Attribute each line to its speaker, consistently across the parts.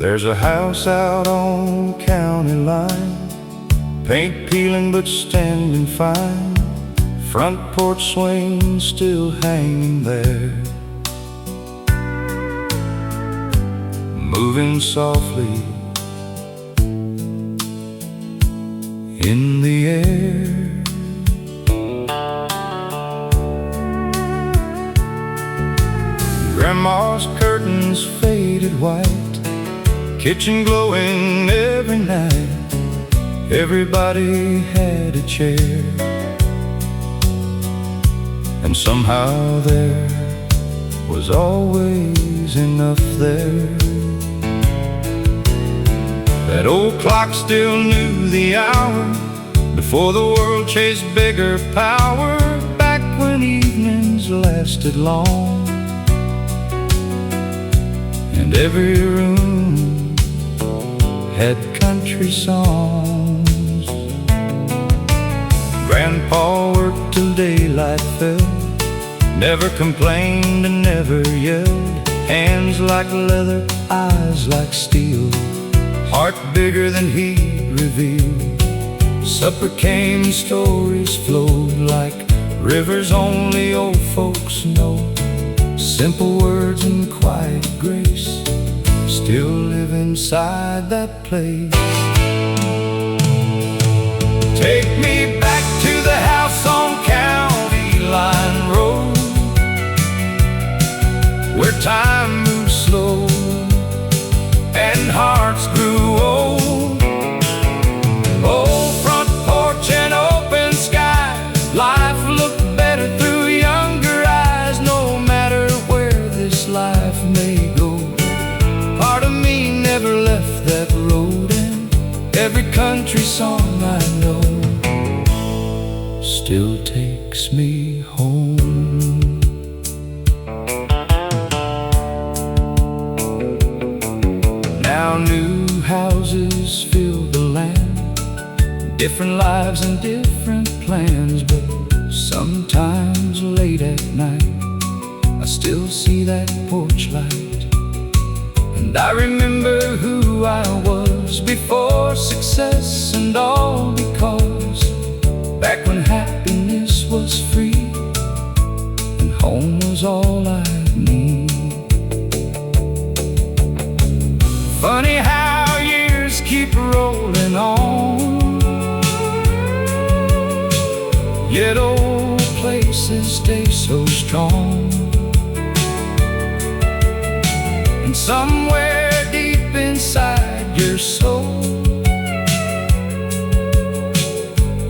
Speaker 1: There's a house out on county line, paint peeling but standing fine, front porch swing still hanging there, moving softly in the air. Grandma's curtains faded white, kitchen glowing every night. Everybody had a chair, and somehow there was always enough there. That old clock still knew the hour before the world chased bigger power, back when evenings lasted long and every room had country songs. Grandpa worked till daylight fell, never complained and never yelled. Hands like leather, eyes like steel, heart bigger than he'd reveal. Supper came, stories flowed like rivers only old folks know. Simple words and quiet grace still live inside that place. Take me back to the house on County Line Road, where time moved slow and hearts grew old. Old front porch and open sky, life looked better through younger eyes. No matter where this life may go, part of me never left that road, and every country song I know still takes me home. Now new houses fill the land, different lives and different plans, but sometimes late at night I still see that porch light, and I remember who I was before success and all, because back when happiness was free and home was all I need. Funny how years keep rolling on, yet old places stay so strong. And somewhere deep inside your soul,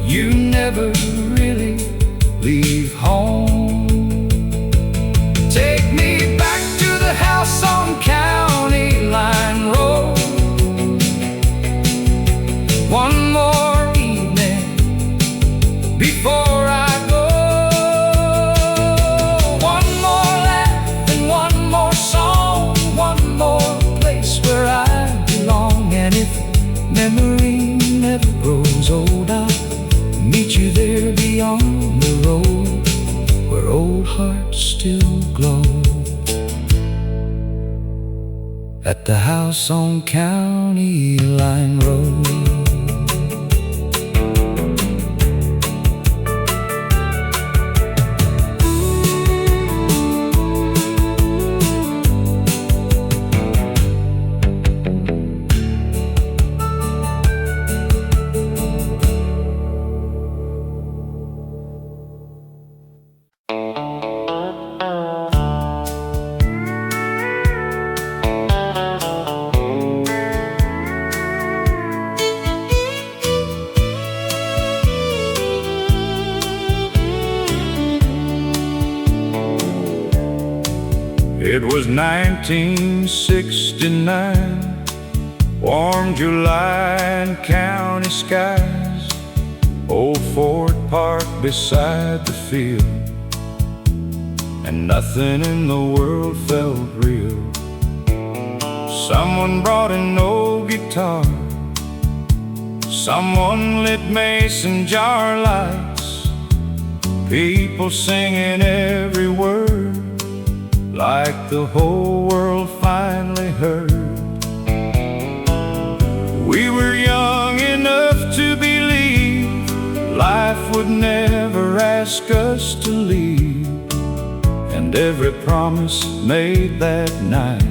Speaker 1: you never really leave home. Take me back to the house on County Line Road, one more evening before I go. One more laugh and one more song, one more place where I belong. And if memory never grows old, I'll meet you there beyond the road, where old hearts still glow. At the house on County Line Road. It was 1969, warm July and county skies, old Ford parked beside the field, and nothing in the world felt real. Someone brought an old guitar, Someone lit mason jar lights, people singing every word, like the whole world finally heard. We were young enough to believe life would never ask us to leave, and every promise made that night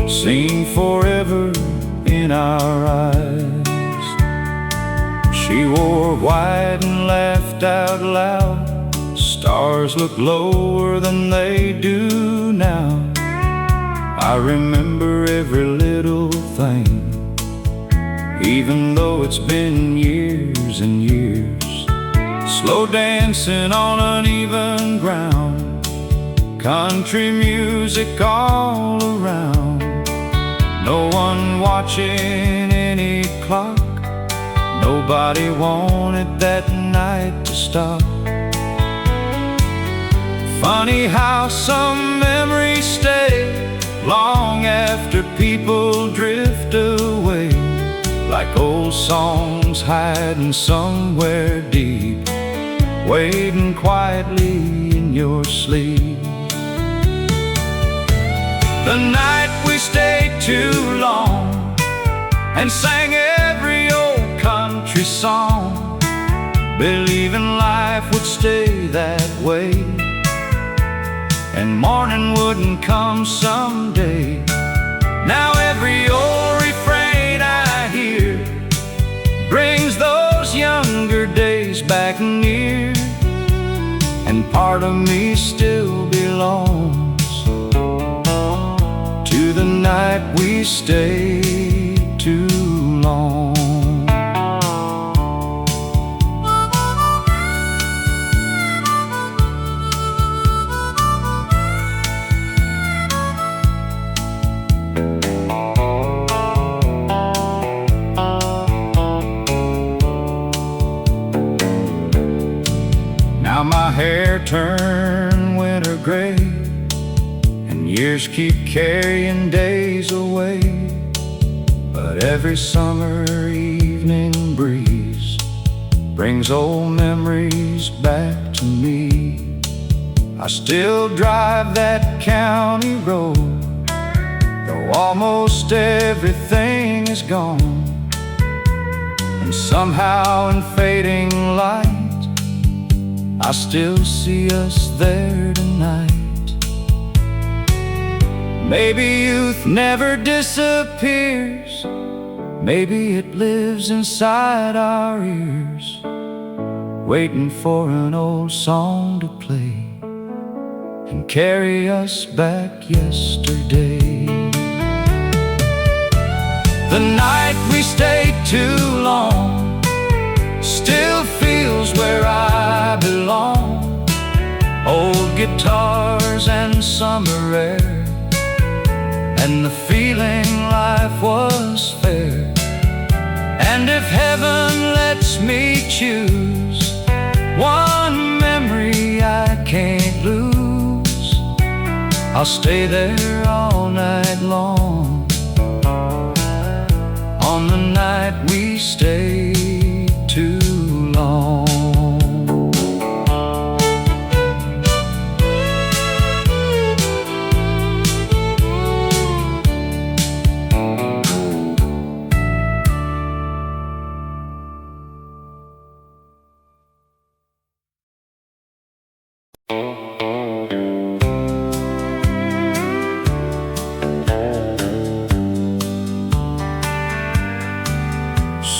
Speaker 1: seemed forever in our eyes. She wore white and laughed out loud. Stars look lower than they do now. I remember every little thing, even though it's been years and years. Slow dancing on uneven ground, country music all around. No one watching any clock, nobody wanted that night to stop. Funny how some memories stay long after people drift away, like old songs hiding somewhere deep, waiting quietly in your sleep. The night we stayed too long and sang every old country song, believing life would stay that way and morning wouldn't come someday. Now every old refrain I hear brings those younger days back near, and part of me still belongs to the night we stayed too long. Now my hair turned winter gray, and years keep carrying days away, but every summer evening breeze brings old memories back to me. I still drive that county road, though almost everything is gone, and somehow in fading light I still see us there tonight. Maybe youth never disappears, maybe it lives inside our ears, waiting for an old song to play and carry us back yesterday. The night we stayed too long still feels where I belong. Old guitars and summer air, and the feeling life was fair. And if heaven lets me choose one memory I can't lose, I'll stay there all night long, on the night we stayed too long.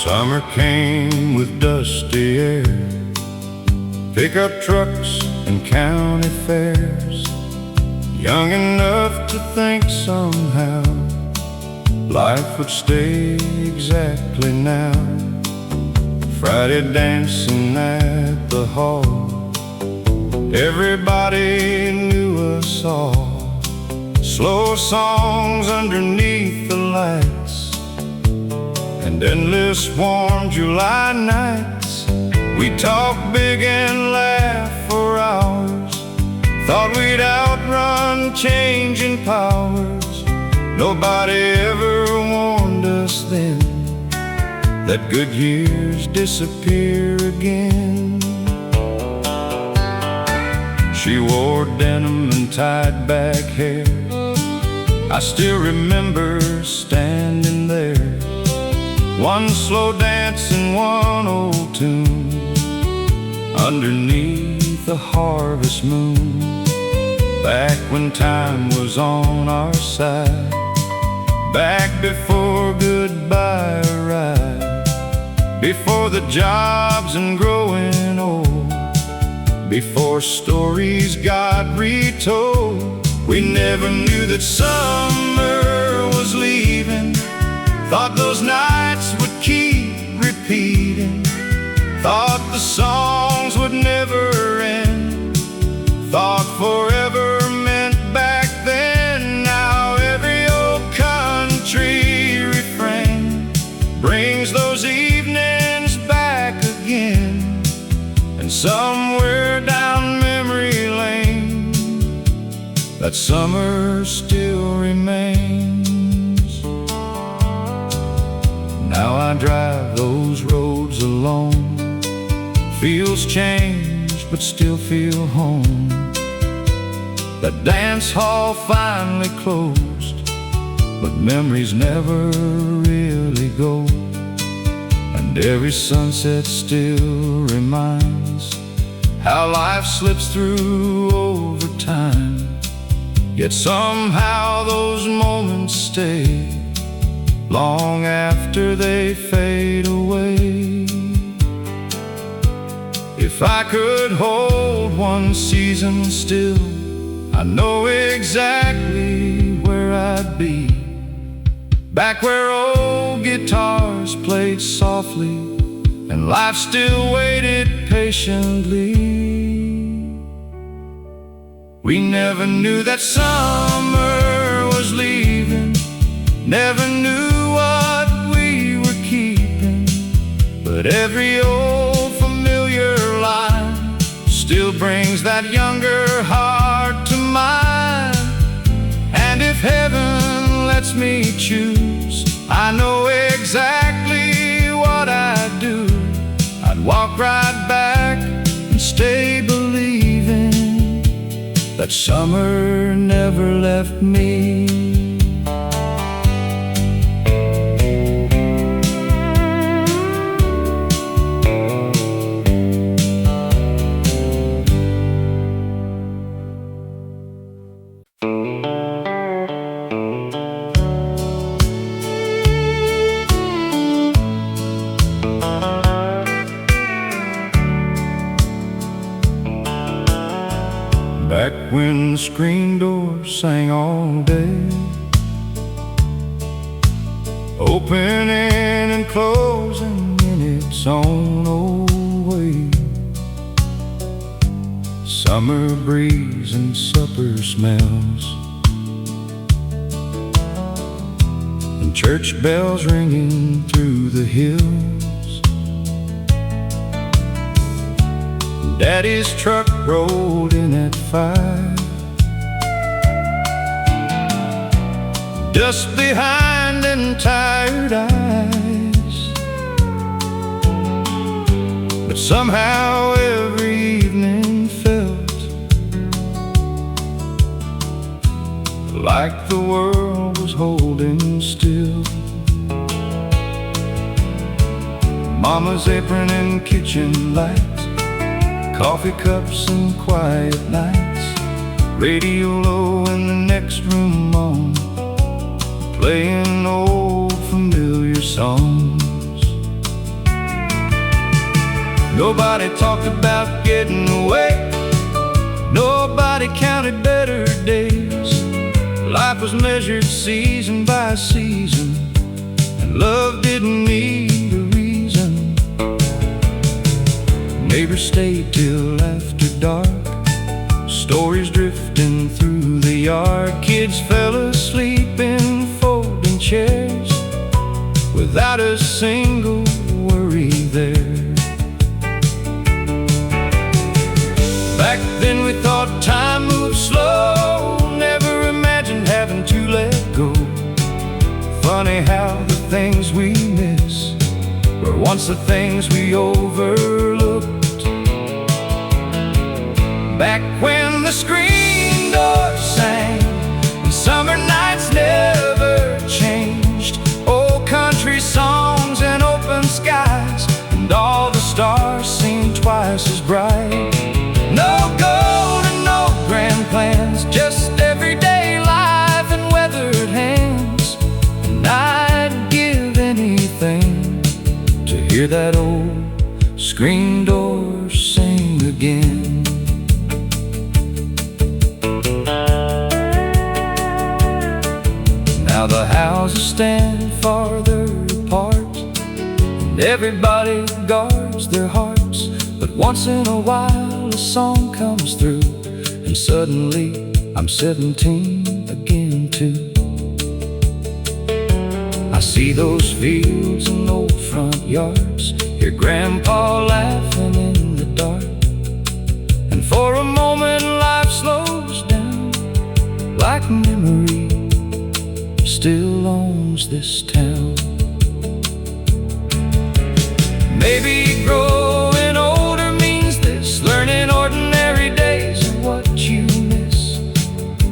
Speaker 1: Summer came with dusty air, pickup trucks and county fairs. Young enough to think somehow life would stay exactly now. Friday dancing at the hall, everybody knew us all. Slow songs underneath the lights, and endless warm July nights. We talked big and laughed for hours, thought we'd outrun changing powers. Nobody ever warned us then let good years disappear again. She wore denim and tied back hair. I still remember standing there, one slow dance and one old tune, underneath the harvest moon. Back when time was on our side, back before goodbye arrived, before the jobs and growing old, before stories got retold. We never knew that summer was leaving, thought those nights would keep repeating, thought the songs would never end, thought forever meant back then. Now every old country refrain brings those evenings back again, and somewhere down memory lane, that summer still remains. Now I drive those roads alone, feels changed but still feel home. The dance hall finally closed, but memories never really go. And every sunset still reminds how life slips through over time, yet somehow those moments stay long after they fade away. If I could hold one season still, I know exactly where I'd be, back where old guitars played softly and life still waited patiently. We never knew that summer was leaving, never knew what we were keeping, but every old familiar line still brings that younger heart to mind. And if heaven lets me choose, I know exactly what I'd do. I'd walk right back and stay believing that summer never left me. Back when the screen door sang all day, opening and closing in its own old way. Summer breeze and supper smells, and church bells ringing through the hills. Daddy's truck rolled in at 5, dust behind and tired eyes, but somehow every evening felt like the world was holding still. Mama's apron and kitchen lights, coffee cups and quiet nights, radio low in the next room on, playing old familiar songs. Nobody talked about getting away, nobody counted better days. Life was measured season by season, and love didn't need a reason. Neighbors stayed till after dark, stories drifting through the yard. Kids fell asleep in folding chairs without a single worry there. Back then we thought time moved slow, never imagined having to let go. Funny how the things we miss were once the things we overlooked. Back when the screen door sang and summer nights never changed, old country songs and open skies, and all the stars seemed twice as bright. No gold and no grand plans, just everyday life and weathered hands. And I'd give anything to hear that old screen door sing again. Now the houses stand farther apart, and everybody guards their hearts. But once in a while a song comes through, and suddenly I'm 17 again too. I see those fields and old front yards, hear Grandpa laughing in the dark, and for a moment life slows down, like memory still owns this town. Maybe growing older means this, learning ordinary days are what you miss,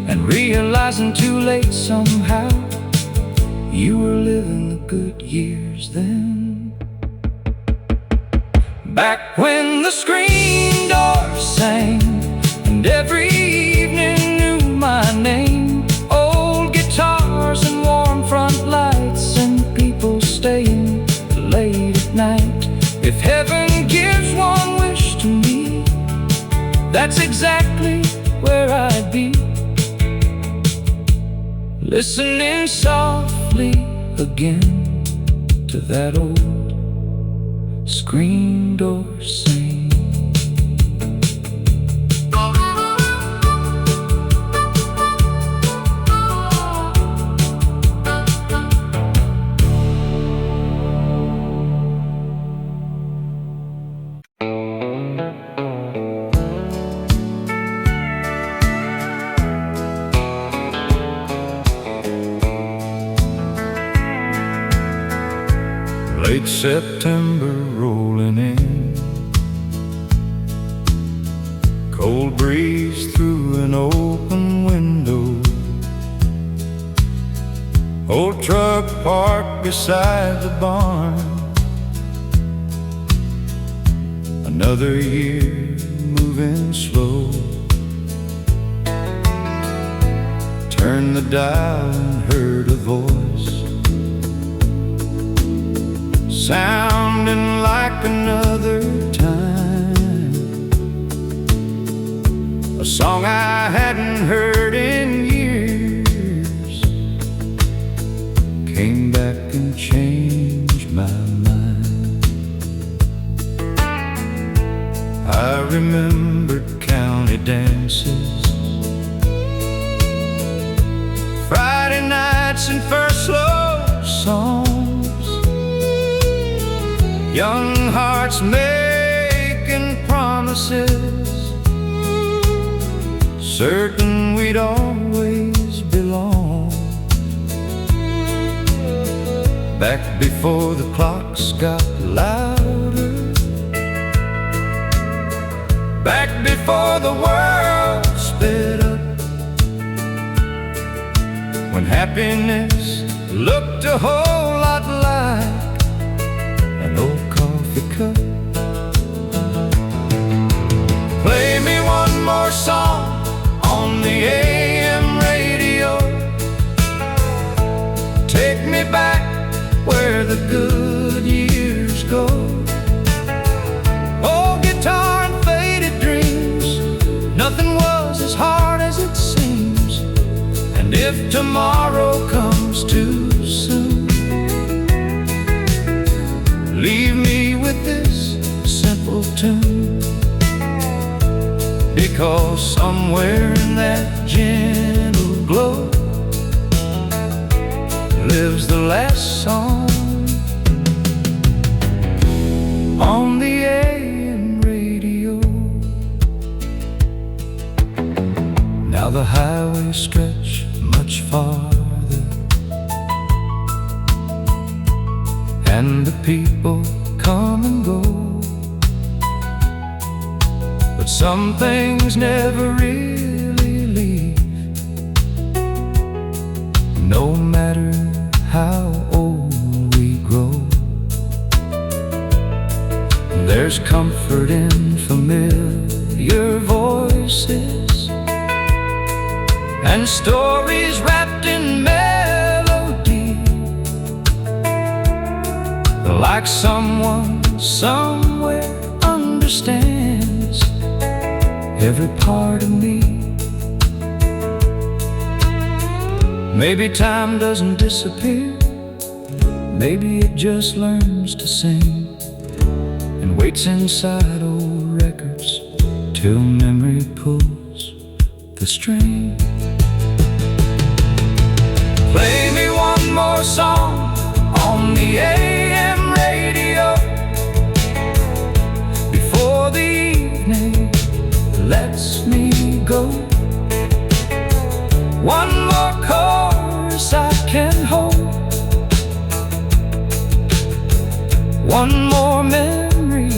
Speaker 1: and realizing too late somehow you were living the good years then. Back when the screen door sang and every evening knew my name, old guitars and warm front lights and people staying late at night. If heaven gives one wish to me, that's exactly where I'd be, listening softly again to that old screen door sing. Late September rolling in, cold breeze through an open window, old truck parked beside the barn. Another year moving slow, turned the dial and heard a voice sounding like another time, a song I hadn't heard in years, came back and changed my mind. I remembered county dances, Friday nights and first love songs, young hearts making promises, certain we'd always belong. Back before the clocks got louder, back before the world sped up, when happiness looked a whole lot like an old coffee cup. Play me one more song on the AM radio, take me back where the good years go. Old guitar and faded dreams, nothing was as hard as it seems. And if tomorrow comes too soon, leave me with this simple tune, because somewhere in that gentle glow lives the last song on the AM radio. Now the highways stretch much farther, and the people come and go, but some things never really leave. No matter how old we grow, there's comfort in familiar voices and stories wrapped in melody, like someone somewhere understands every part of me. Maybe time doesn't disappear, maybe it just learns to sing and waits inside old records till memory pulls the string. Play me one more song on the AM radio before the evening lets me go. One more chorus I can hold, one more memory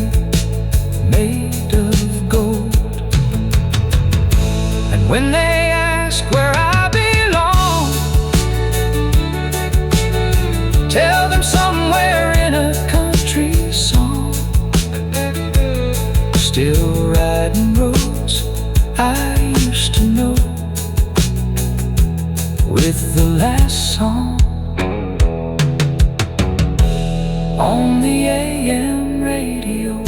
Speaker 1: made of gold. And when they ask where I belong, tell them somewhere in a country song, still riding roads I used to know, with the last song on the AM radio.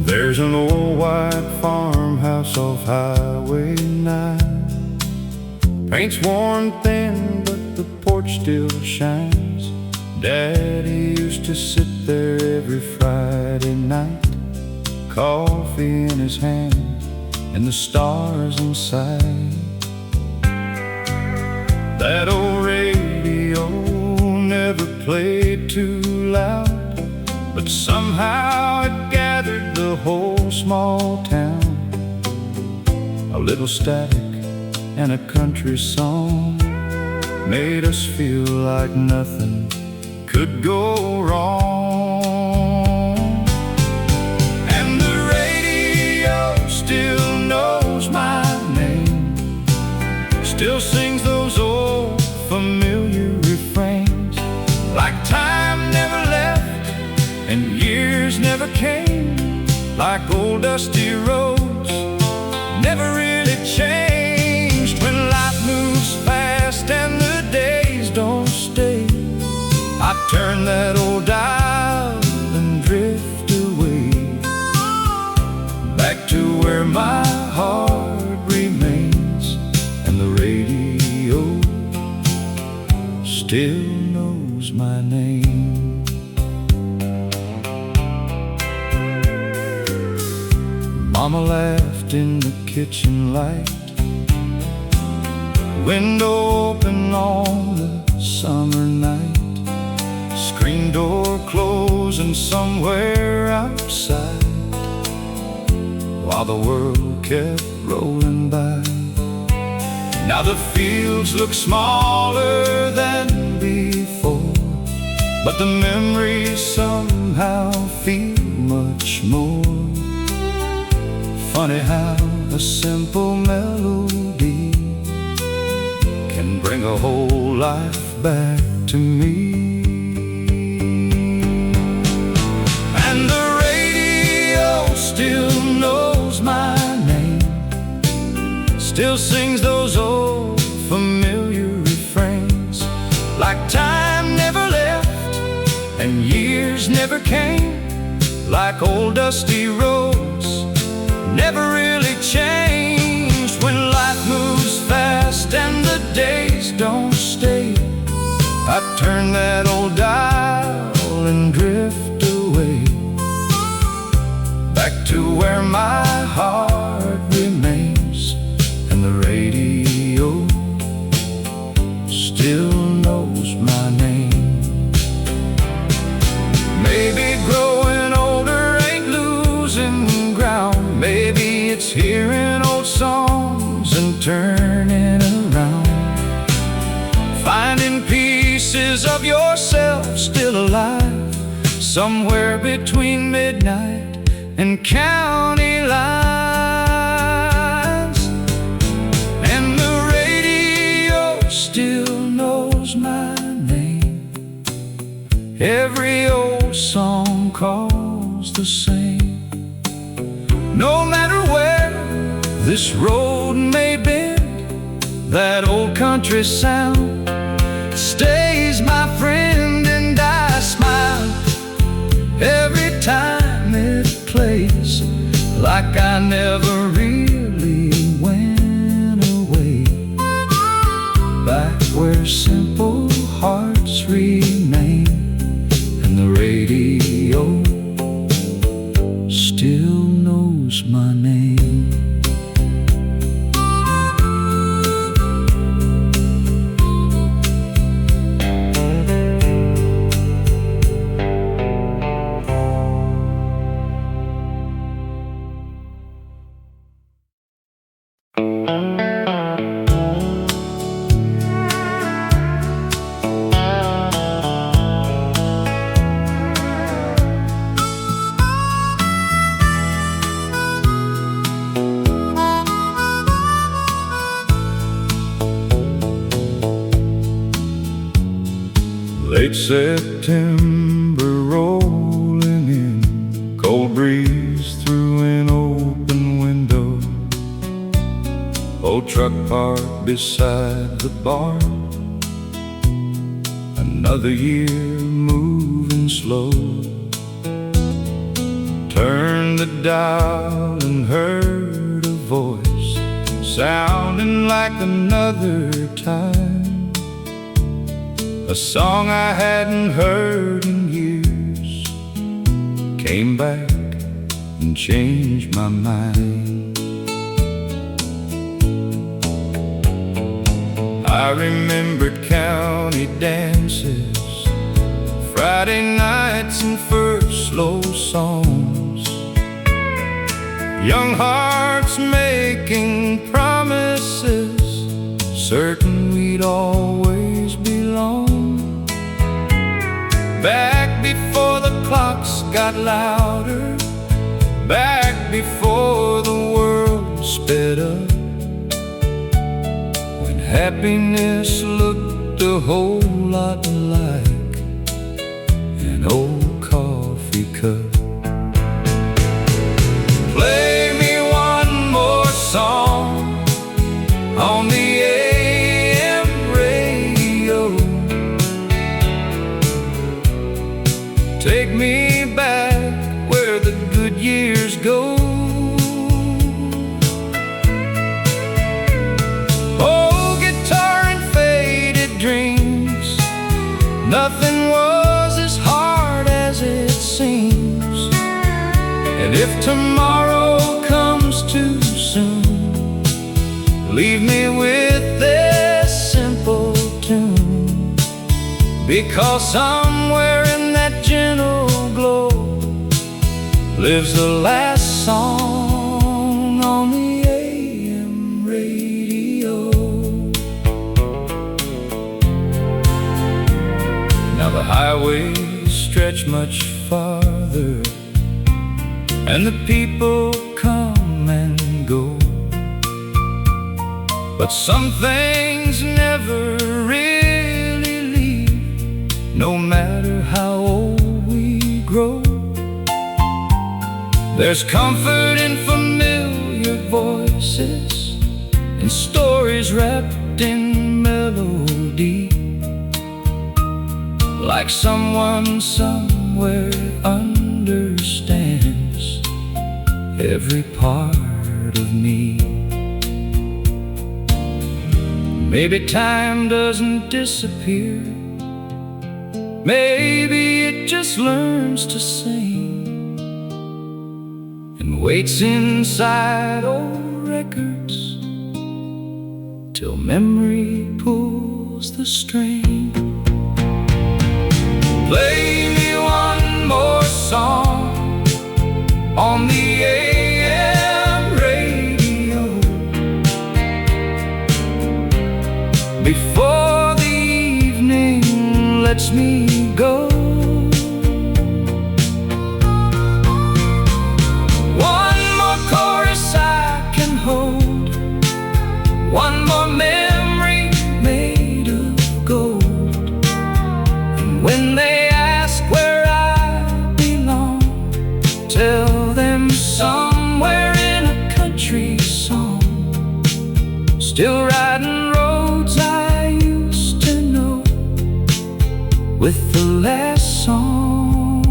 Speaker 2: There's an old white farmhouse off Highway 9. Paint's worn thin, but the porch still shines. Daddy used to sit there every Friday night, coffee in his hand and the stars in sight. That old radio never played too loud, but somehow it gathered the whole small town. A little static and a country song made us feel like nothing could go wrong. And the radio still knows my name, still sings those old familiar refrains, like time never left and years never came, like old dusty roads never really changed. When life moves fast and the days don't stay, I turn that old dial and drift away, back to where my heart remains, and the radio still knows my name. Mama laughed in the kitchen light, window open on the summer night, screen door closing somewhere outside, while the world kept rolling by. Now the fields look smaller than before, but the memories somehow feel much more. Funny how a simple melody can bring a whole life back to me. And the radio still knows my name, still sings those old familiar refrains, like time never left and years never came, like old dusty roads never really changed. When life moves
Speaker 1: turn that old dial and drift away, back to where my heart remains, and the radio still knows my name. Maybe growing older ain't losing ground. Maybe it's hearing old songs and turning around, finding pieces of yourself still alive, somewhere between midnight and county lines. And the radio still knows my name. Every old song calls the same. No matter where this road may bend, that old country sound stays my friend, and I smile every time it plays, like I never really went away, back where simple hearts remain, and the radio still knows my name.
Speaker 2: Late September rolling in, cold breeze through an open window, old truck parked beside the bar, another year moving slow. Turned the dial and heard a voice sounding like another time, a song I hadn't heard in years, came back and changed my mind. I remembered county dances, Friday nights and first slow songs, young hearts making promises, certain we'd always belong. Back before the clocks got louder, back before the world sped up, when happiness looked a whole lot like an old coffee cup. Play me one more song on the AM radio, take me back where the good years go. Oh, guitar and faded dreams, nothing was as hard as it seems. And if tomorrow comes too soon, leave me with this simple tune, because somewhere in that gentle glow lives the last song on the AM radio. Now the highways stretch much farther, and the people come and go, but some things never really leave, no matter how old we grow. There's comfort in familiar voices, and stories wrapped in melody, like someone somewhere understands every part of me. Maybe time doesn't disappear,
Speaker 1: Maybe it just learns to sing and waits inside old records till memory pulls the string. Play me one more song on the AM radio before the evening lets me go. One more chorus I can hold, one more memory made of gold. And when they ask where I belong, tell them somewhere in a country song, still riding roads I used to know, with the last song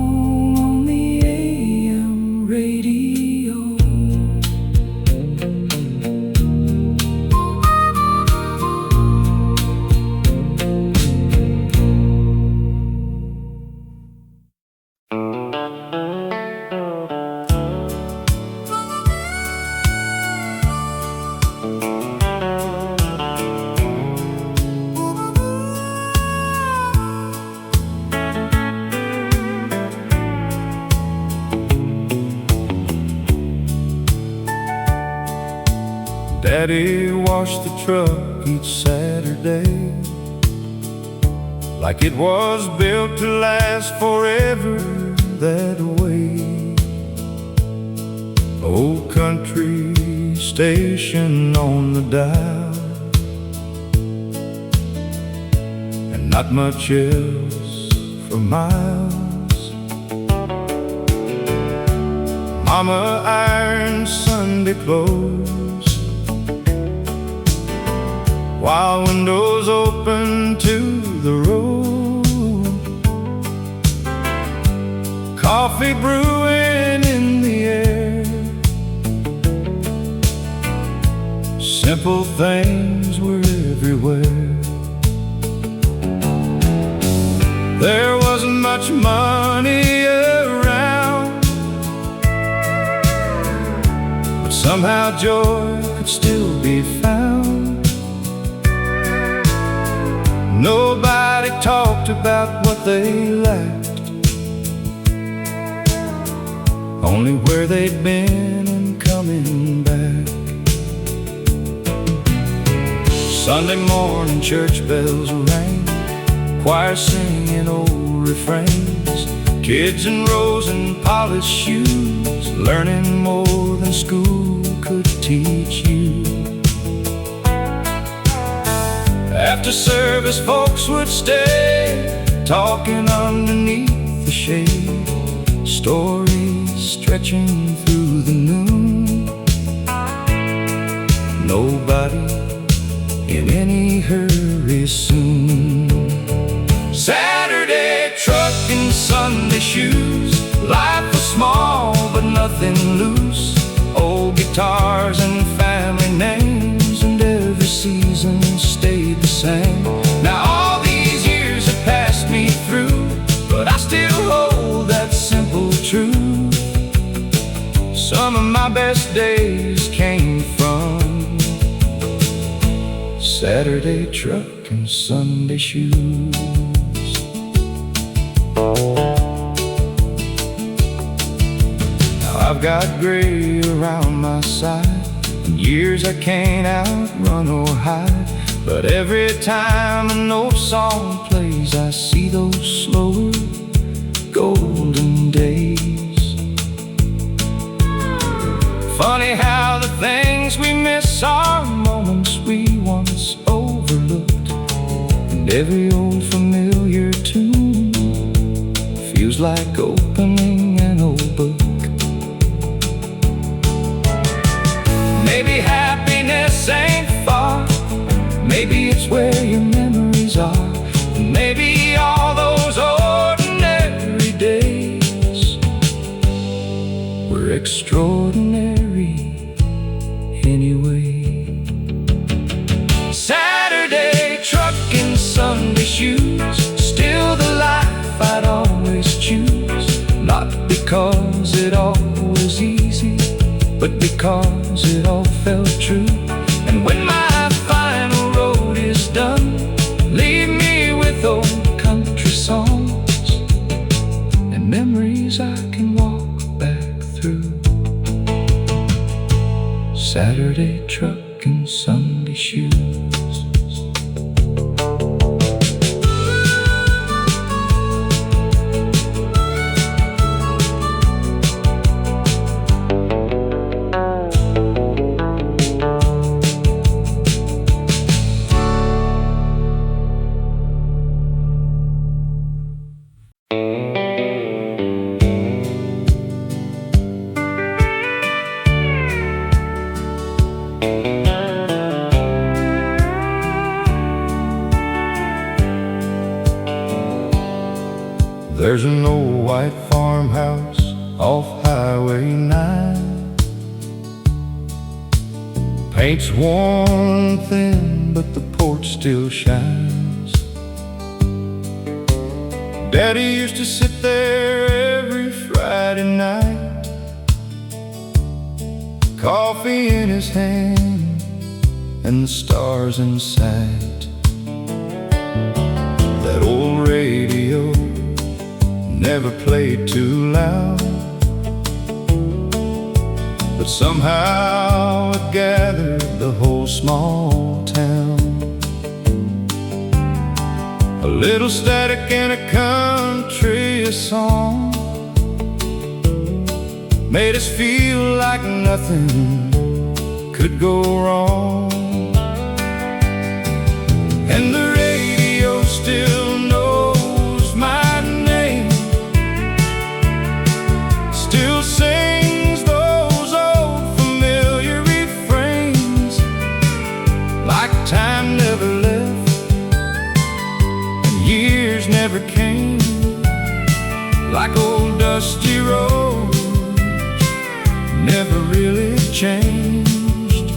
Speaker 1: on the AM radio.
Speaker 2: Daddy washed the truck each Saturday like it was built to last forever that way. Old country station on the dial, and not much else for miles. Mama ironed Sunday clothes while windows open to the road. Coffee brewing in the air, simple things were everywhere. There wasn't much money around, but somehow joy could still be found. Nobody talked about what they lacked, only where they'd been and coming back. Sunday morning church bells rang, choir singing old refrains, kids in rows and polished shoes, learning more than school could teach you. After service folks would stay, talking underneath the shade, stories stretching through the noon. Nobody in any hurry soon. Saturday truck and Sunday shoes, life was small but nothing loose. Old guitars and family names, and every season stayed the same. Now all these years have passed me through, but I still hold that simple truth. Some of my best days came from Saturday truck and Sunday shoes. Now I've got gray around my side, and years I can't outrun or hide, but every time an old song plays, I see those slower golden days. Funny how the things we miss are moments we once overlooked, and every old familiar tune feels like opening an old book. Maybe happiness ain't far, maybe it's where your memories are, and maybe all those ordinary days were extraordinary anyway. Saturday truck and Sunday shoes, still the life
Speaker 1: because it all felt true. And when my final road is done, leave me with old country songs and memories I can walk back through. Saturday truck and Sunday shoes.
Speaker 2: There's an old white farmhouse off Highway 9. Paint's worn thin, but the porch still shines. Daddy used to sit there every Friday night, coffee in his hand and the stars in sight. That old radio never played too loud, but somehow it gathered the whole small town. A little static and a country song made us feel like nothing could go wrong. And the radio still knows my name, still sings those old familiar refrains, like time never left and years never came, like old dusty roads never really changed.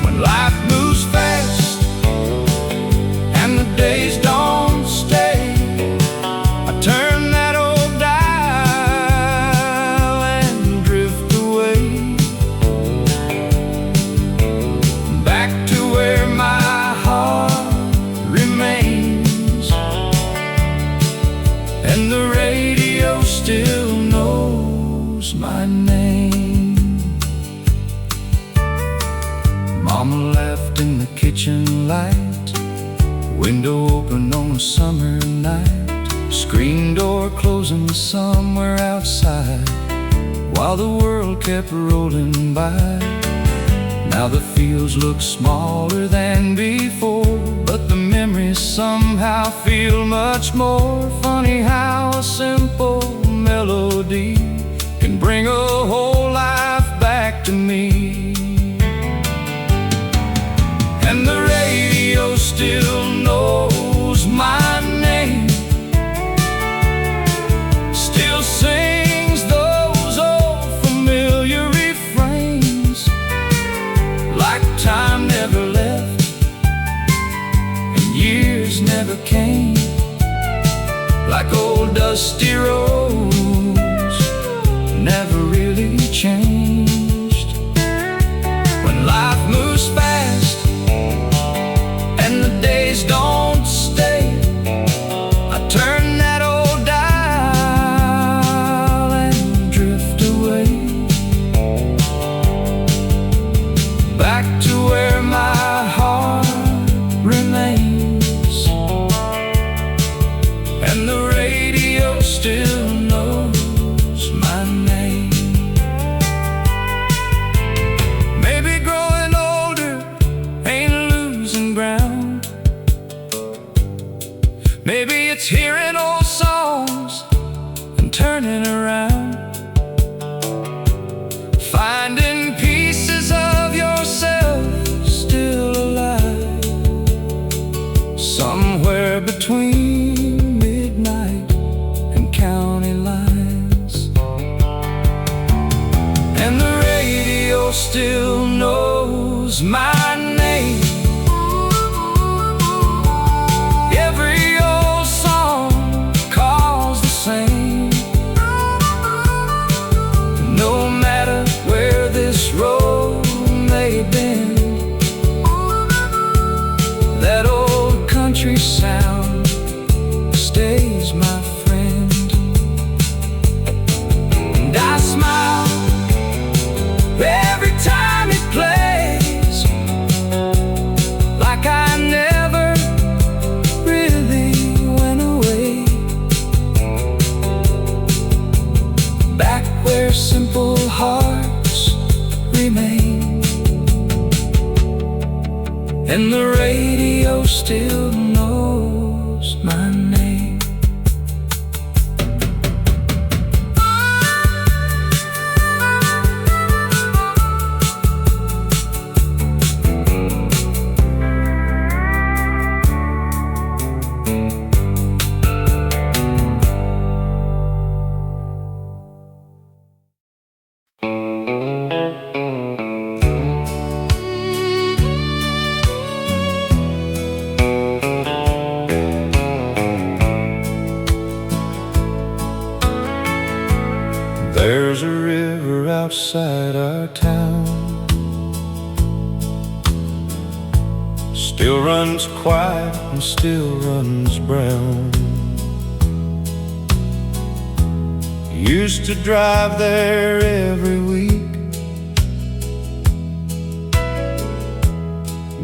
Speaker 2: When life moves fast and the days don't stay, I turn that old dial and drift away, back to where my heart remains. And the radio still knows my name. Mama laughed in the kitchen light, window open on a summer night, screen door closing somewhere outside, while the world kept rolling by. Now the fields look smaller than before, but the memories somehow feel much more. Funny how a simple melody can bring a whole life back to me. And the radio still knows my name, still sings those old familiar refrains, like time never left and years never came, like old dusty roads never really changed. When life moves fast and the days don't stay, I turn that old dial and drift away, back to where my heart remains. And the radio still knows my name. Maybe growing older ain't losing ground, maybe it's hearing old songs and turning around, finding pieces of yourself still alive, somewhere between midnight and county lines. And the radio still knows my name. Every old song
Speaker 1: and the radio still knows my name.
Speaker 2: There's a river outside our town, still runs quiet and still runs brown. Used to drive there every week,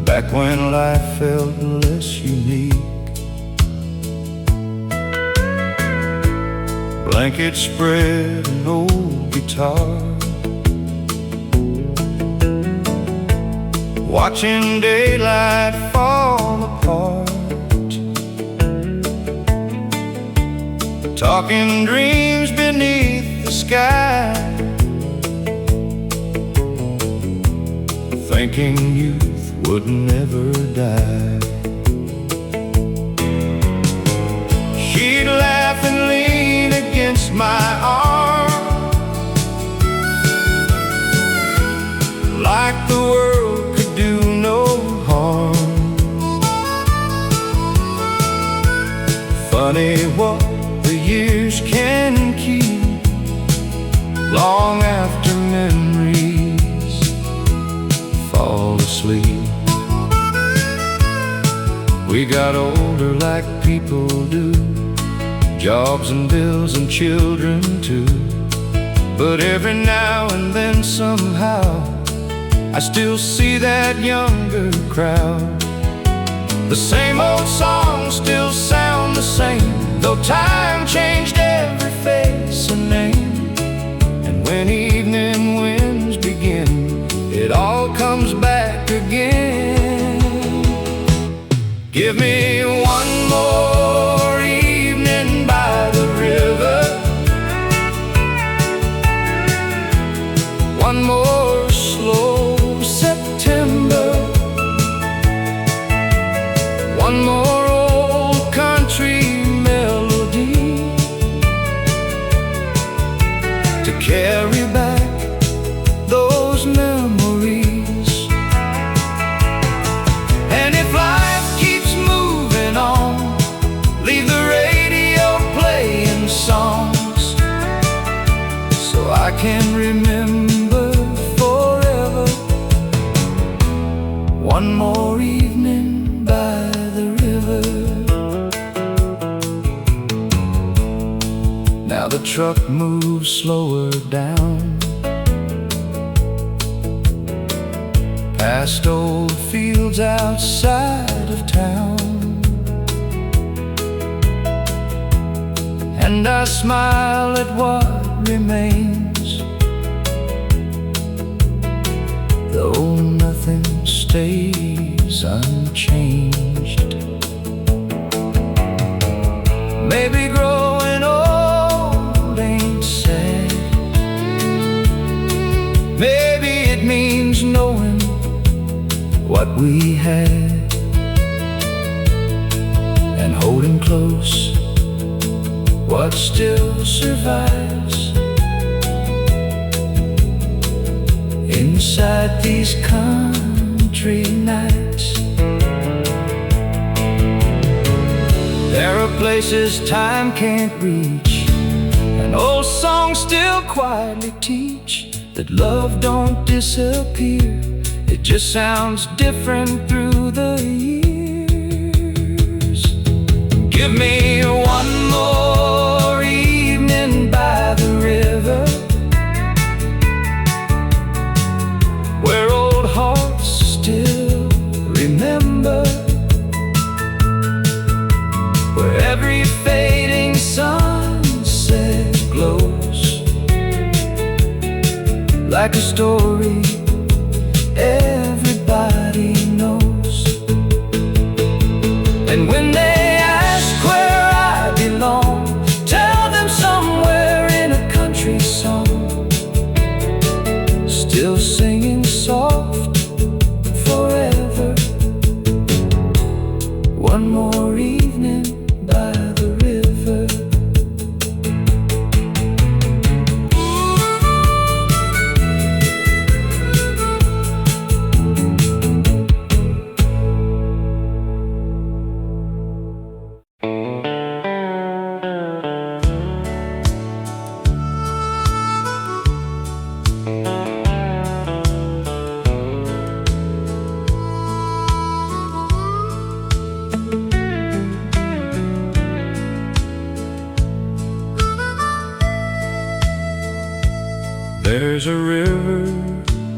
Speaker 2: back when life felt less unique. Blanket spread, an old guitar, watching daylight fall apart, talking dreams beneath the sky, thinking youth would never die. She'd laugh and lean against my arm, like the world could do no harm. Funny what the years can keep, long after memories fall asleep. We got older like people do, jobs and bills and children too. But every now and then somehow I still see that younger crowd. The same old songs still sound the same, though time changed every face and name. And when evening winds begin, it all comes back again. Give me one more evening by the river, one more slow September, one more old country melody to carry back those memories. And if life keeps moving on, leave the radio playing songs, so I can remember forever. One more evening by the river. Now the truck moves slower down, past old fields outside of town, and I smile at what remains, though nothing stays unchanged. Maybe growing old ain't sad, maybe it means knowing what we had and holding close what still survives inside these country nights. There are places time can't reach, and old songs still quietly teach that love don't disappear, it just sounds different through the years. Give me one more evening by the river, where old hearts still remember, where every fading sunset glows like a story everybody knows.
Speaker 1: one more evening by the river.
Speaker 2: There's a river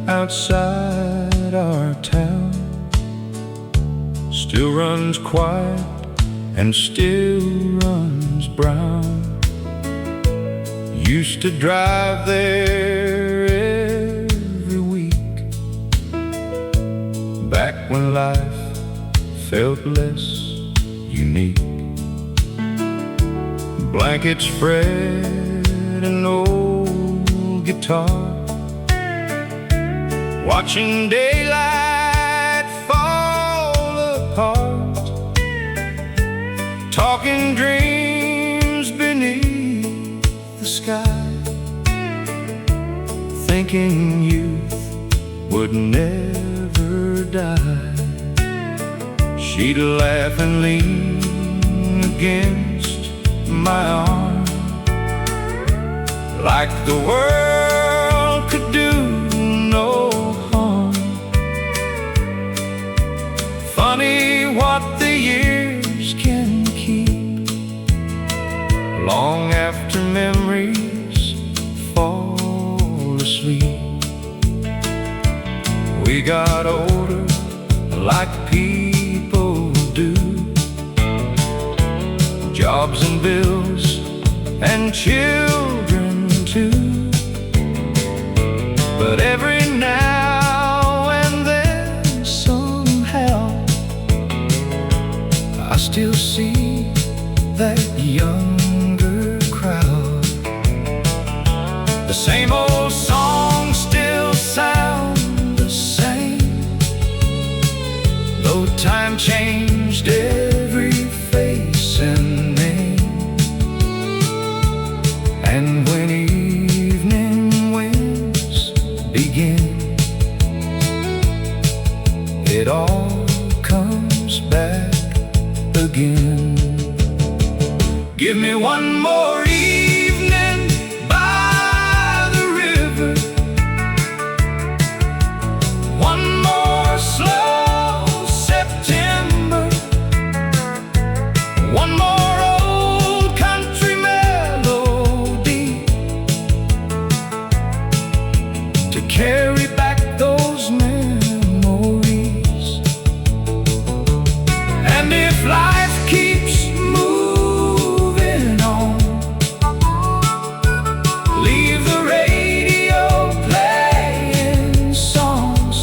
Speaker 2: outside our town, still runs quiet and still runs brown. Used to drive there every week, back when life felt less unique. Blankets spread and old guitar, watching daylight fall apart, talking dreams beneath the sky, thinking youth would never die. She'd laugh and lean against my arm, like the world could do no harm. Funny what the years can keep, long after memories fall asleep. We got older like people do, jobs and bills and children too. But every now and then somehow I still see that younger crowd. The same old songs still sound the same, though time changed every face and name. And when evening winds begin, it all comes back again. Give me one more evening by the river, one more slow September, one more old country melody to carry back those memories. And if life keeps moving on, leave the radio playing songs,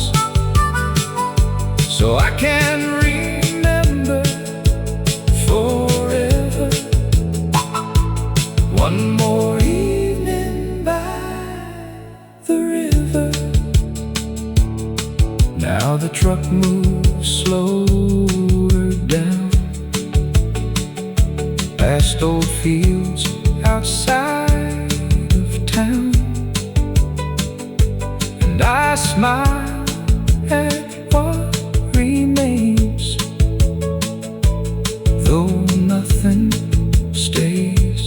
Speaker 2: so I can remember forever. One more evening by the river. Now the truck moves slower down, past old fields outside of town, and I smile at what remains, though nothing stays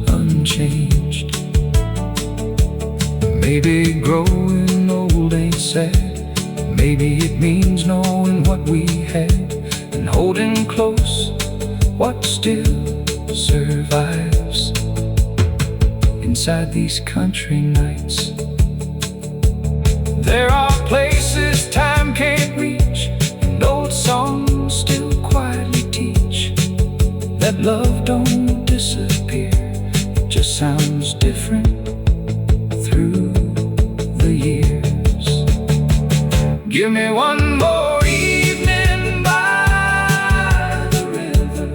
Speaker 2: unchanged. Maybe growing old ain't sad, maybe it means knowing what we had and holding close what still survives inside these country nights. There are places time can't reach, and old songs still quietly teach that love don't disappear, it just sounds different through the years. Give me one more evening by the river,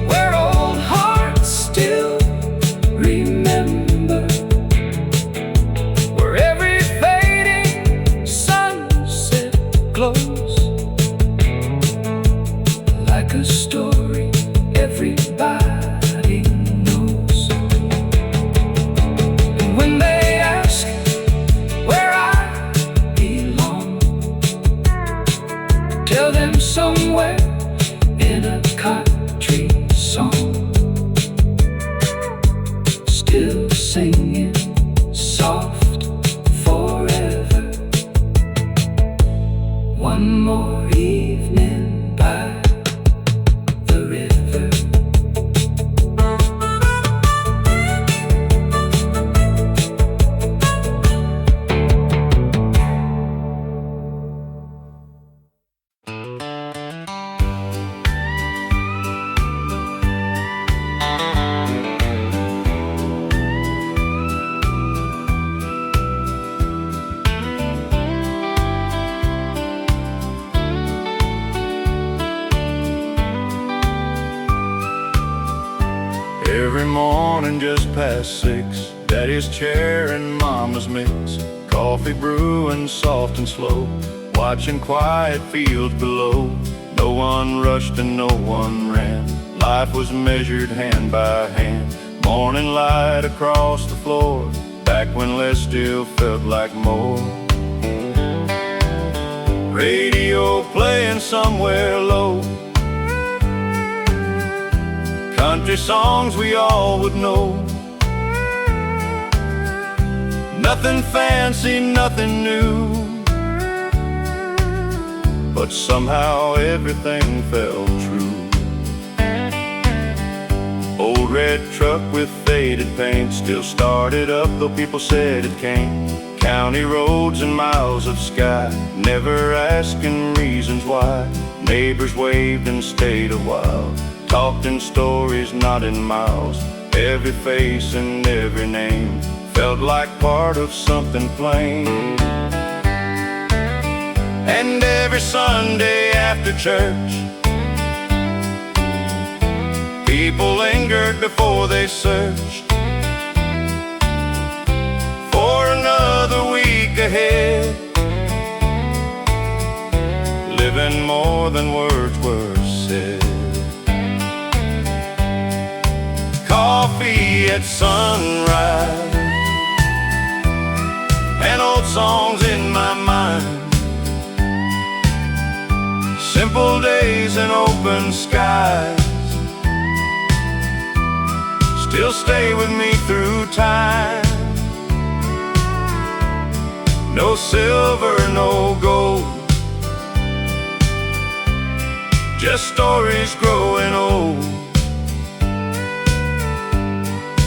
Speaker 2: where old hearts still remember, where every fading sunset glows,
Speaker 1: Tell them somewhere in a country song, still singing soft forever. One more evening by the river.
Speaker 2: Every morning just past 6, Daddy's chair and Mama's mix, coffee brewing soft and slow, watching quiet fields below. No one rushed and no one ran, life was measured hand by hand. Morning light across the floor, back when less still felt like more. Radio playing somewhere low, country songs we all would know. Nothing fancy, nothing new, but somehow everything felt true. Old red truck with faded paint still started up, though people said it can't. County roads and miles of sky, never asking reasons why. Neighbors waved and stayed a while, talked in stories, not in miles. Every face and every name felt like part of something plain. And every Sunday after church, people lingered before they searched for another week ahead, living more than words were said. Coffee at sunrise, and old songs in my mind. Simple days and open skies still stay with me through time. No silver, no gold, just stories growing old.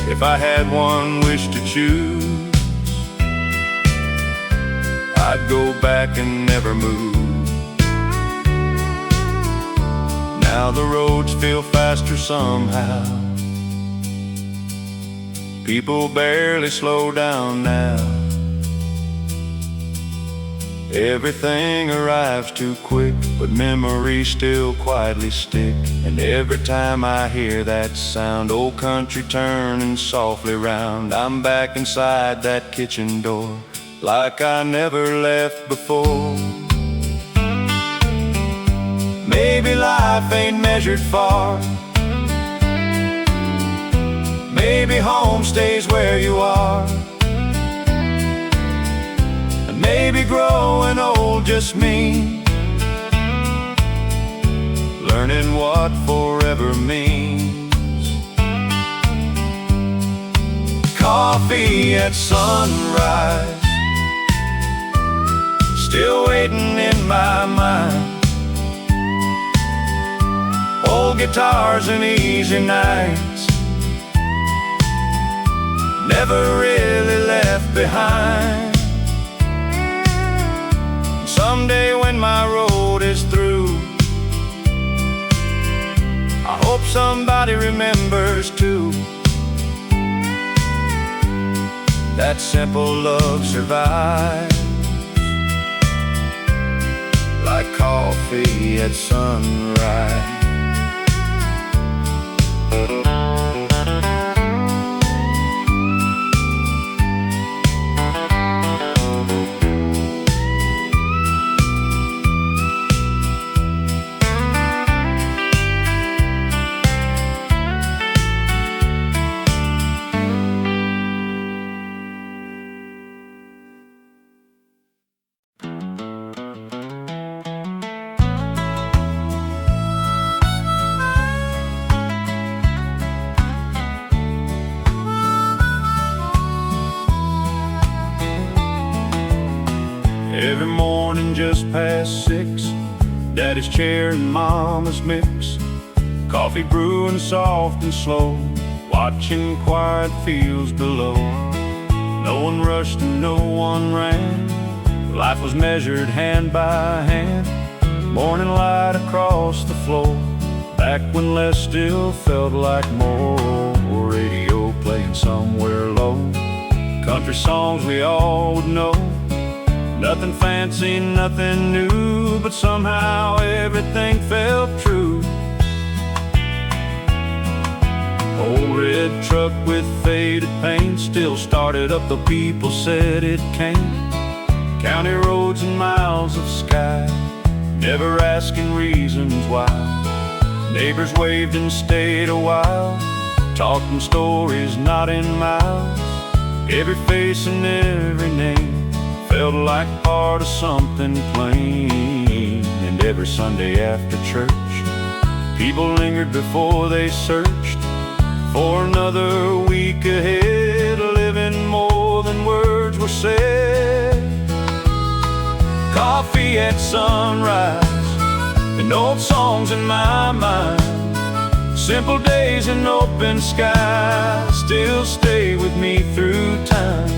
Speaker 2: If I had one wish to choose, I'd go back and never move. Now the roads feel faster somehow, people barely slow down now. Everything arrives too quick, but memories still quietly stick. And every time I hear that sound, old country turning softly round, I'm back inside that kitchen door, like I never left before. Maybe life ain't measured far, maybe home stays where you are, and maybe growing old just means learning what forever means. Coffee at sunrise, still waiting in my mind. Old guitars and easy nights, never really left behind. Someday when my road is through, I hope somebody remembers too, that simple love survives, like coffee at sunrise. just past 6. Daddy's chair and mama's mix, coffee brewing soft and slow, watching quiet fields below. No one rushed and no one ran. Life was measured hand by hand. Morning light across the floor, back when less still felt like more. Radio playing somewhere low, country songs we all would know. Nothing fancy, nothing new, but somehow everything felt true. Old red truck with faded paint still started up though people said it can't. County roads and miles of sky, never asking reasons why. Neighbors waved and stayed a while, talking stories not in miles. Every face and every name felt like part of something plain. And every Sunday after church, people lingered before they searched for another week ahead, living more than words were said. Coffee at sunrise and old songs in my mind, simple days and open skies still stay with me through time.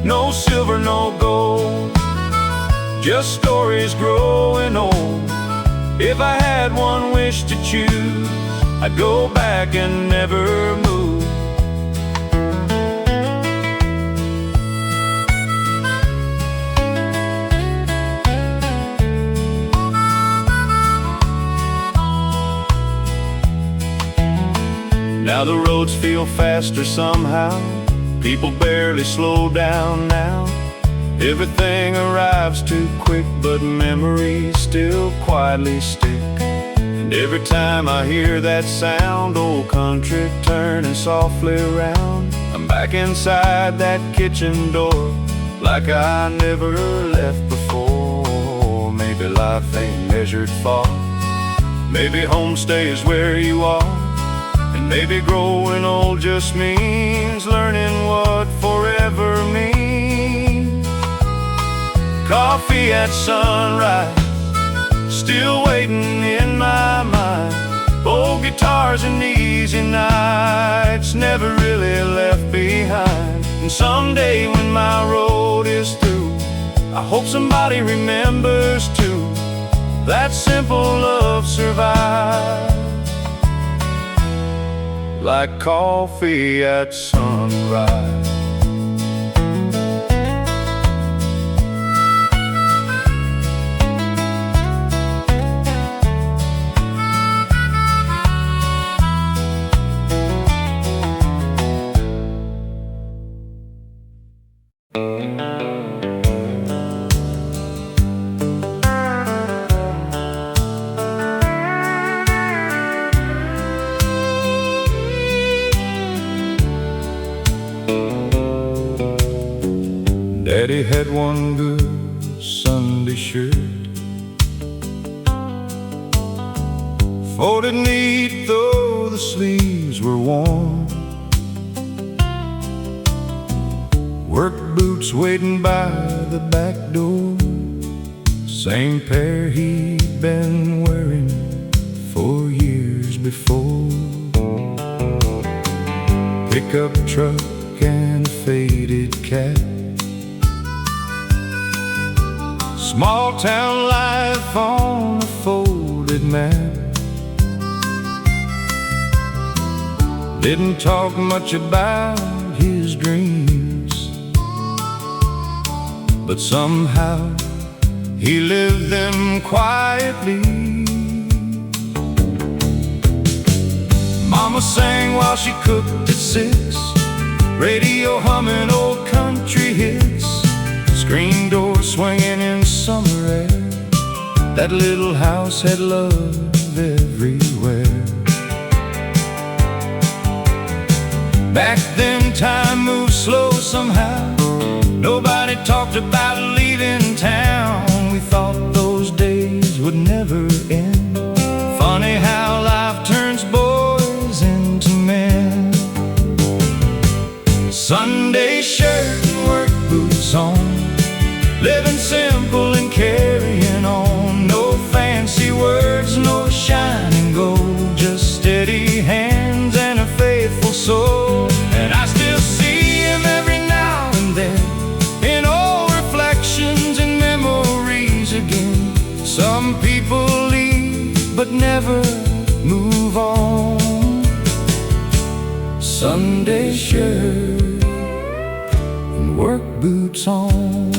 Speaker 2: No silver, no gold, just stories growing old. If I had one wish to choose, I'd go back and never move. Now the roads feel faster somehow, people barely slow down now. Everything arrives too quick, but memories still quietly stick. And every time I hear that sound, old country turning softly around, I'm back inside that kitchen door, like I never left before. Maybe life ain't measured far, maybe home stays where you are. And maybe growing old just means learning what forever means. Coffee at sunrise, still waiting in my mind. Old guitars and easy nights, never really left behind. And someday when my road is through, I hope somebody remembers too, that simple love survives, like coffee at sunrise. Daddy had one good Sunday shirt, folded neat though the sleeves were worn. Work boots waiting by the back door, same pair he'd been wearing for years before. Pickup truck and a faded cap, small town life on a folded map. Didn't talk much about his dreams, but somehow he lived them quietly. Mama sang while she cooked at 6, radio humming old country hits, screen door swinging in summer air. That little house had love everywhere. Back then time moved slow somehow, nobody talked about leaving town. We thought those days would never end. Funny how life turns boys into men. Sunday shirt and work boots on, living simple and carrying people leave but never move on. Sunday shirt and work boots on.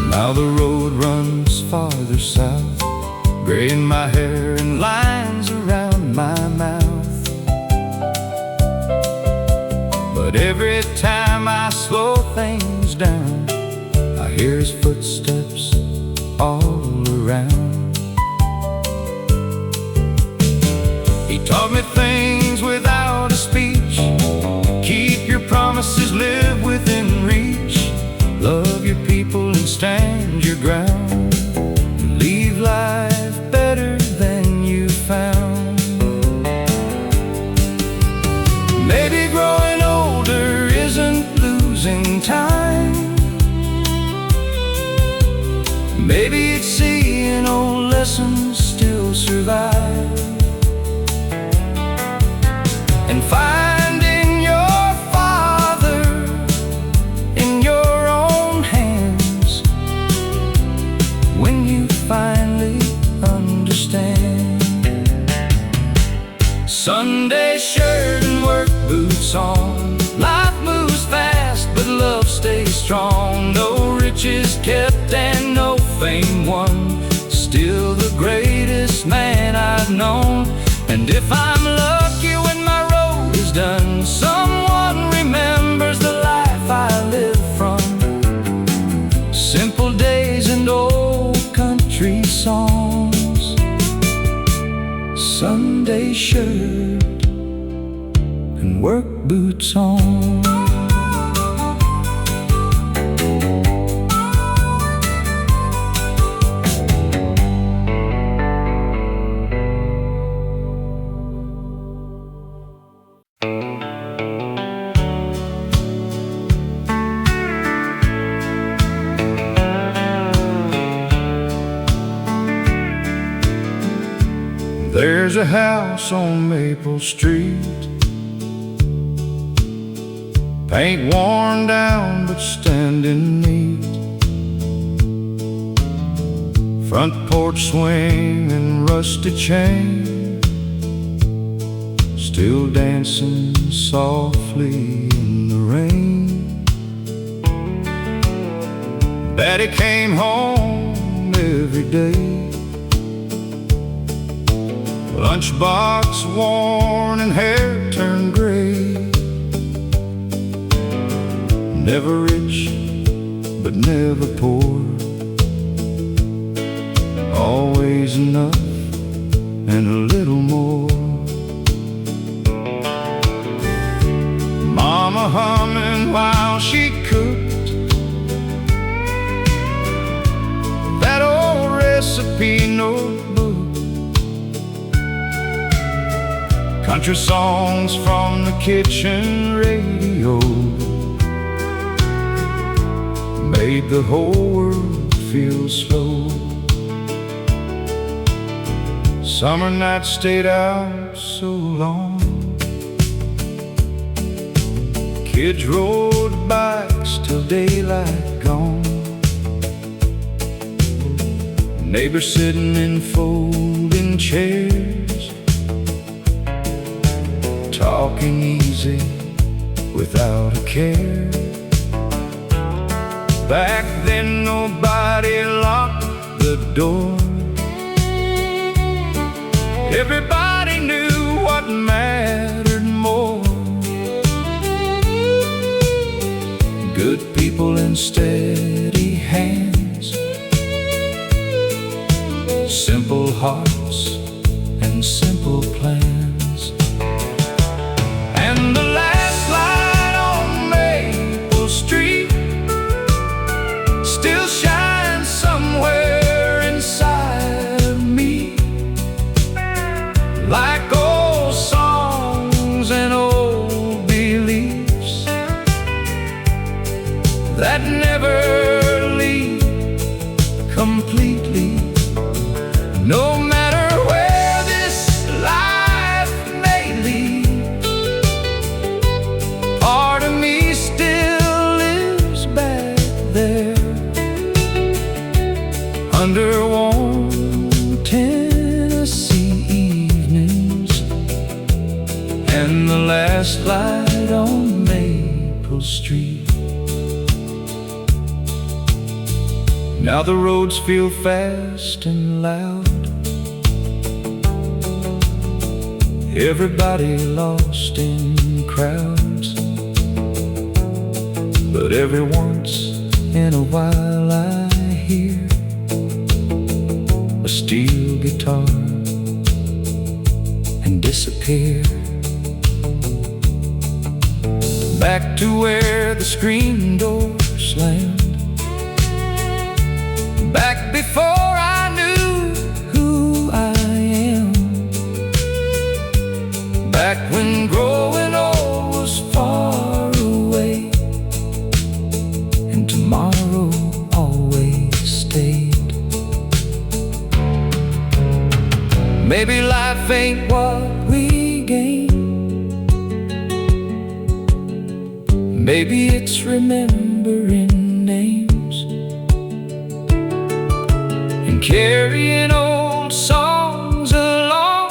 Speaker 2: Now the road runs farther south, gray in my hair and lines around my mouth. But every time I slow things down, I hear his footsteps all around. He taught me things without a speech. Keep your promises, live within reach. Love your people and stand your ground. Leave life better than you found. Maybe growing older isn't losing time. Maybe it's seeing old lessons still survive, and finding your father in your own hands when you finally understand. Sunday shirt and work boots on. Life moves fast, but love stays strong. No riches kept and no fame won, still the greatest man I've known. And if I'm lucky when my road is done, someone remembers the life I lived from. Simple days and old country songs. Sunday shirt and work boots on. There's a house on Maple Street, paint worn down but standing neat. Front porch swing and rusty chain, still dancing softly in the rain. Daddy came home every day, lunchbox worn and hair turned gray. Never rich, but never poor. Always enough and a little more. Mama humming while she cooked that old recipe notebook. Country songs from the kitchen radio made the whole world feel slow. Summer nights stayed out so long. Kids rode bikes till daylight gone. Neighbors sitting in folding chairs, talking easy without a care. Back then nobody locked the door. Everybody knew what mattered more. Good people and steady hands, simple hearts and simple plans. And the last light on Maple Street still shines somewhere inside of me, like old songs and old beliefs that never
Speaker 1: light on Maple Street. Now the roads feel fast and loud, everybody lost in crowds. But every once in a while I hear a steel guitar and disappear back to where the screen door slammed, back before I knew who I am, back when growing old was far away and tomorrow always stayed. Maybe life ain't what we gain, maybe it's remembering names and carrying old songs along,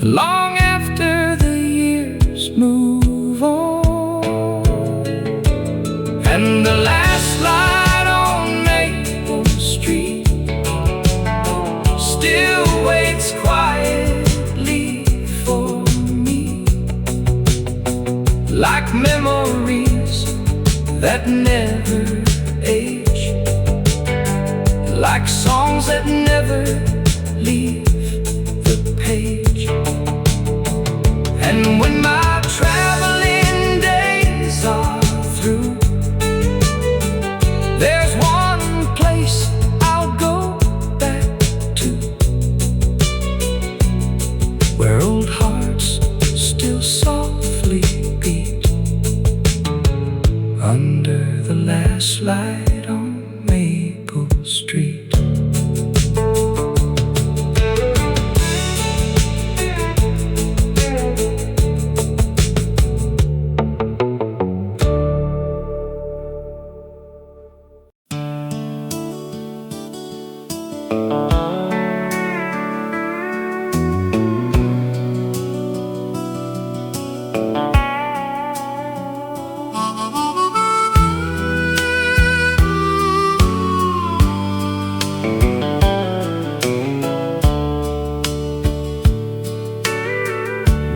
Speaker 1: long after the years move on. And the last light on Maple Street still waits quietly for me, like memories that never age, like songs that never leave the page. And when my traveling days are through, there's one place I'll go back to, where old hearts still softly beat, under the last light on Maple Street.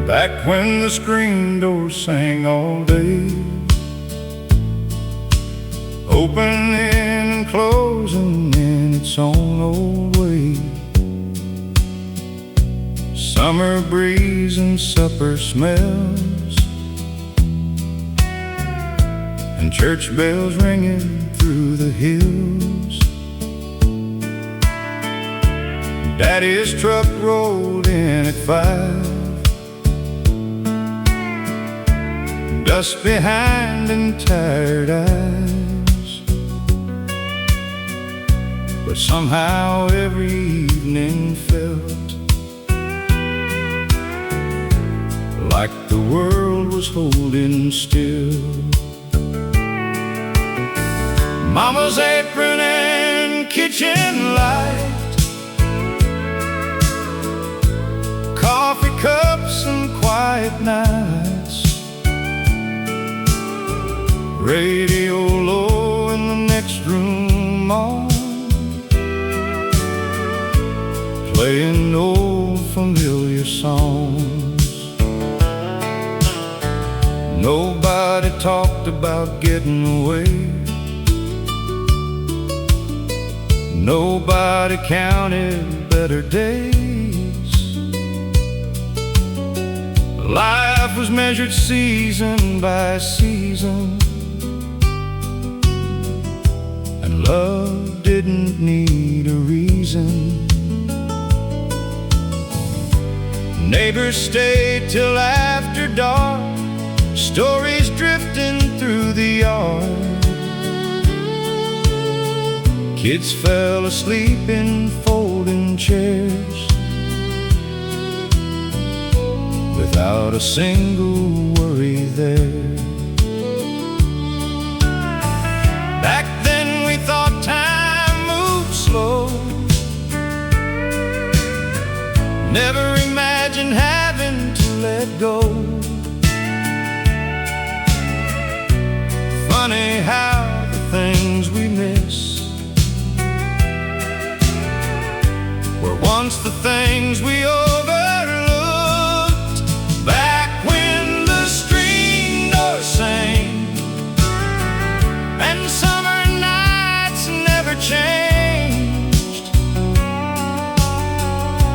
Speaker 2: Back when the screen door sang all day, opening and closing in its own old way. Summer breeze and supper smells, and church bells ringing through the hills. Daddy's truck rolled in at 5, dust behind and tired eyes. But somehow every evening felt like the world was holding still. Mama's apron and kitchen light, coffee cups and quiet nights, radio low in the next room on, playing old familiar songs. Nobody talked about getting away, nobody counted better days. Life was measured season by season, and love didn't need a reason. Neighbors stayed till after dark, stories drifting through the yard. Kids fell asleep in folding chairs, without a single worry there. Back then we thought time moved slow, never imagined having to let
Speaker 1: let go. Funny how the things we miss were once the things we overlooked. Back when the screen door sang and summer nights never changed,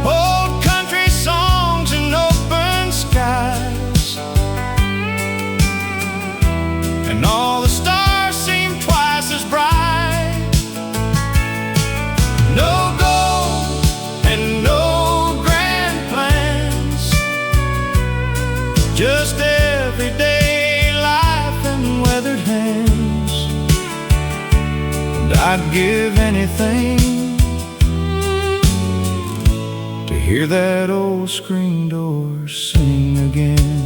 Speaker 1: old country songs and open skies, and all the stars seemed twice as bright. No gold and no grand plans, just everyday life and weathered hands. And I'd give anything to hear that old screen door sing again.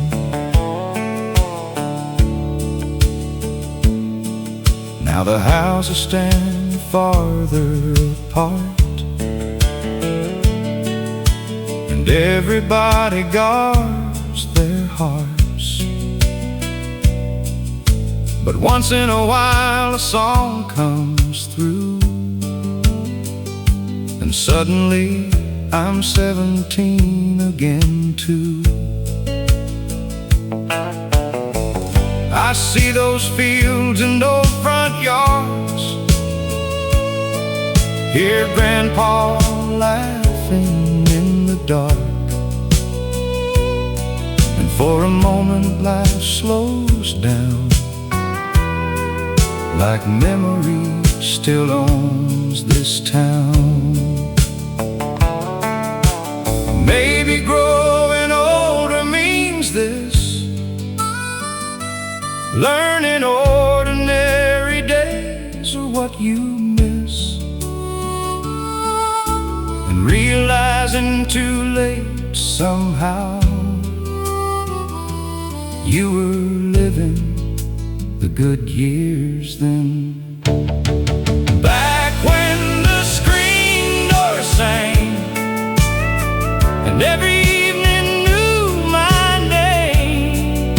Speaker 1: Now the houses stand farther apart, and everybody guards their hearts. But once in a while a song comes through, and suddenly I'm 17 again too. I see those fields and old front yards, hear Grandpa laughing in the dark, and for a moment life slows down, like memory still owns this town. Maybe growing older means this: learning ordinary days are what you miss, and realizing too late somehow you were living the good years then. Back when the screen door sang and every evening knew my name,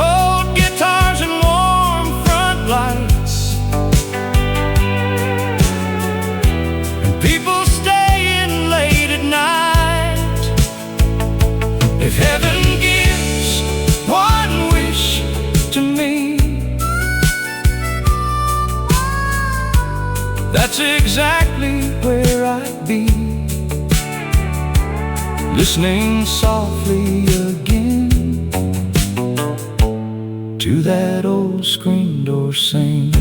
Speaker 1: old guitars and warm front lights, and people staying late at night. If heaven gives one wish to me, that's exactly where I'd be, listening softly again to that old screen door sing.